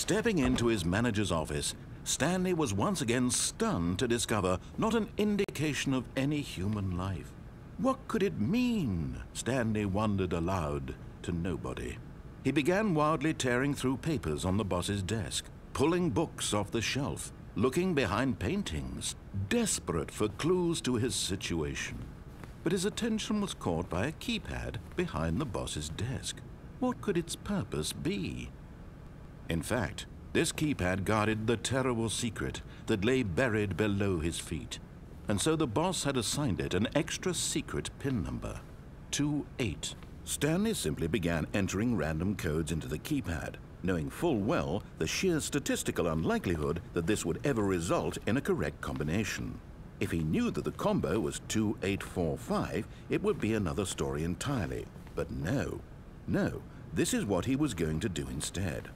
Stepping into his manager's office, Stanley was once again stunned to discover not an indication of any human life. What could it mean? Stanley wondered aloud to nobody. He began wildly tearing through papers on the boss's desk, pulling books off the shelf, looking behind paintings, desperate for clues to his situation. But his attention was caught by a keypad behind the boss's desk. What could its purpose be? In fact, this keypad guarded the terrible secret that lay buried below his feet. And so the boss had assigned it an extra secret PIN number, 28. Stanley simply began entering random codes into the keypad, knowing full well the sheer statistical unlikelihood that this would ever result in a correct combination. If he knew that the combo was 2845, it would be another story entirely. But no, this is what he was going to do instead.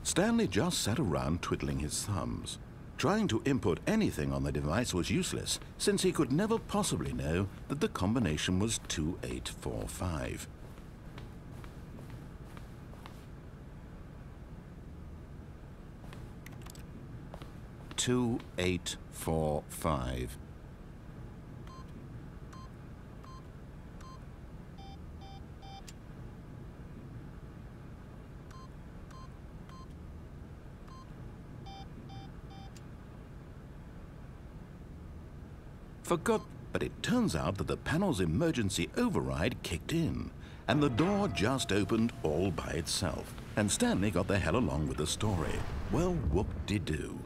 Stanley just sat around twiddling his thumbs. Trying to input anything on the device was useless, since he could never possibly know that the combination was 2845. "2845. Forgot, but it turns out that the panel's emergency override kicked in, and the door just opened all by itself, and Stanley got the hell along with the story. Well, whoop-de-doo.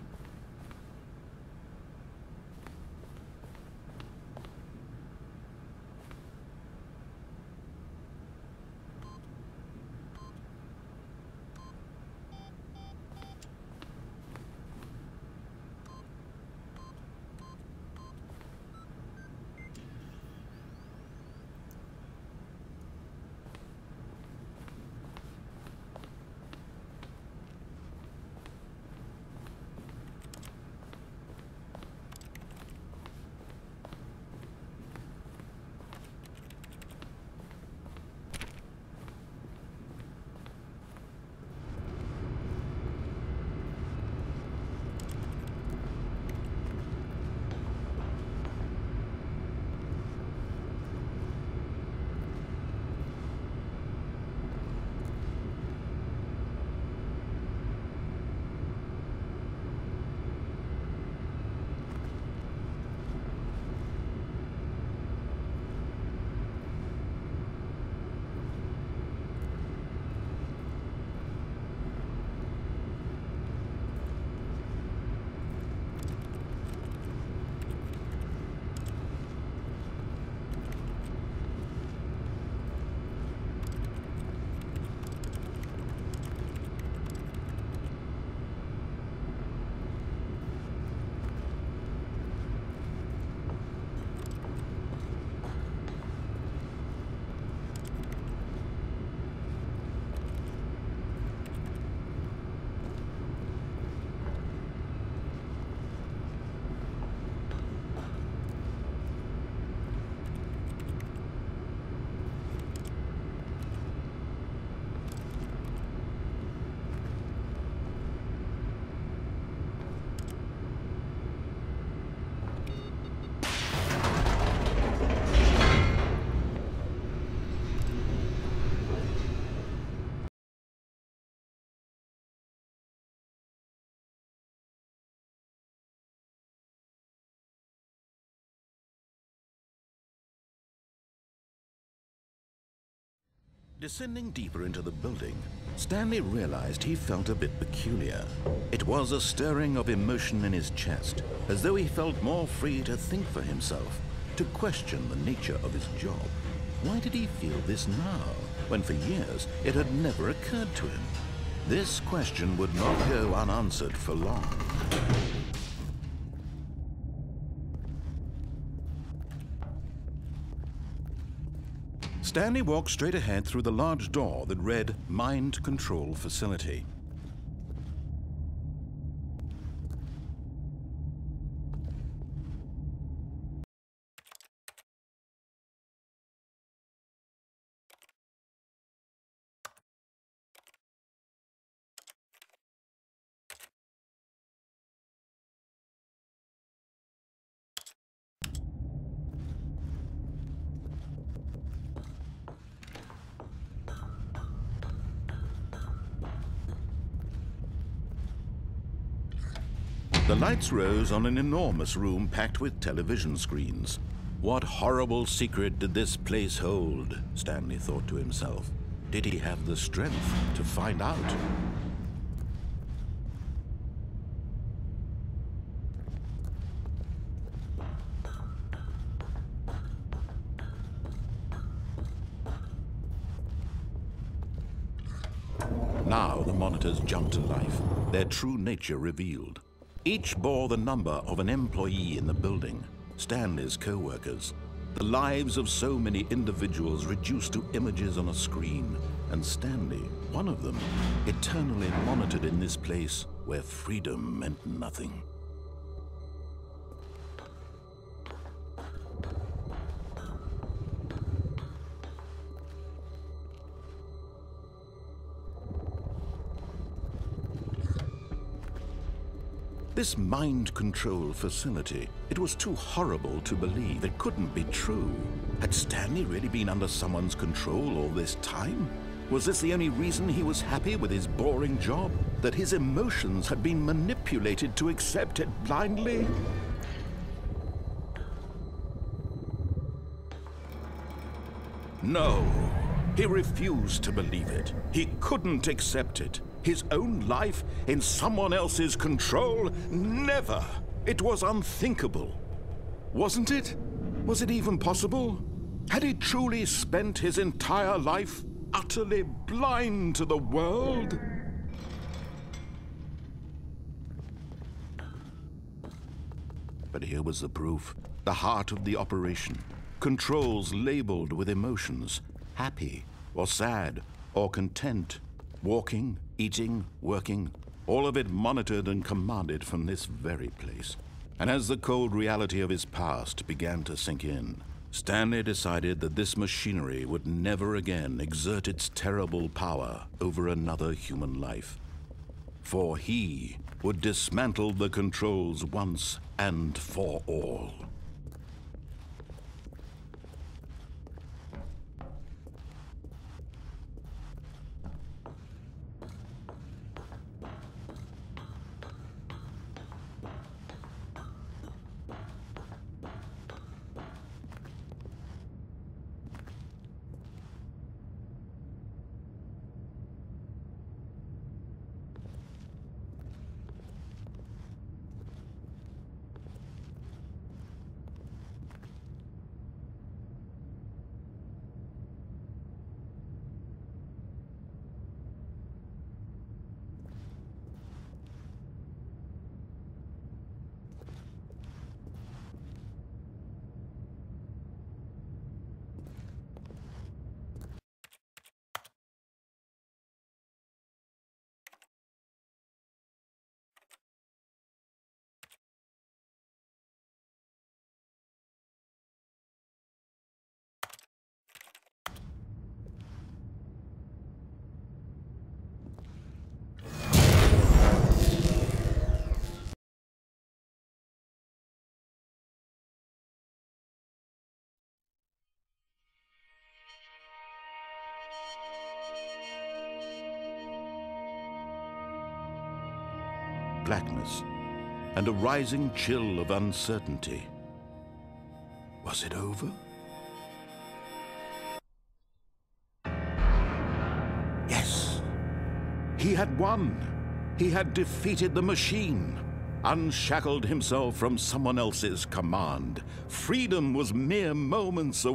Descending deeper into the building, Stanley realized he felt a bit peculiar. It was a stirring of emotion in his chest, as though he felt more free to think for himself, to question the nature of his job. Why did he feel this now, when for years it had never occurred to him? This question would not go unanswered for long. Stanley walked straight ahead through the large door that read Mind Control Facility. The lights rose on an enormous room packed with television screens. What horrible secret did this place hold? Stanley thought to himself. Did he have the strength to find out? Now the monitors jumped to life, their true nature revealed. Each bore the number of an employee in the building, Stanley's co-workers. The lives of so many individuals reduced to images on a screen, and Stanley, one of them, eternally monitored in this place where freedom meant nothing. This mind control facility, it was too horrible to believe. It couldn't be true. Had Stanley really been under someone's control all this time? Was this the only reason he was happy with his boring job? That his emotions had been manipulated to accept it blindly? No, he refused to believe it. He couldn't accept it. His own life in someone else's control? Never! It was unthinkable. Wasn't it? Was it even possible? Had he truly spent his entire life utterly blind to the world? But here was the proof. The heart of the operation. Controls labeled with emotions. Happy, or sad, or content. Walking, eating, working, all of it monitored and commanded from this very place. And as the cold reality of his past began to sink in, Stanley decided that this machinery would never again exert its terrible power over another human life. For he would dismantle the controls once and for all. Blackness, and a rising chill of uncertainty. Was it over? Yes! He had won! He had defeated the machine, unshackled himself from someone else's command. Freedom was mere moments away.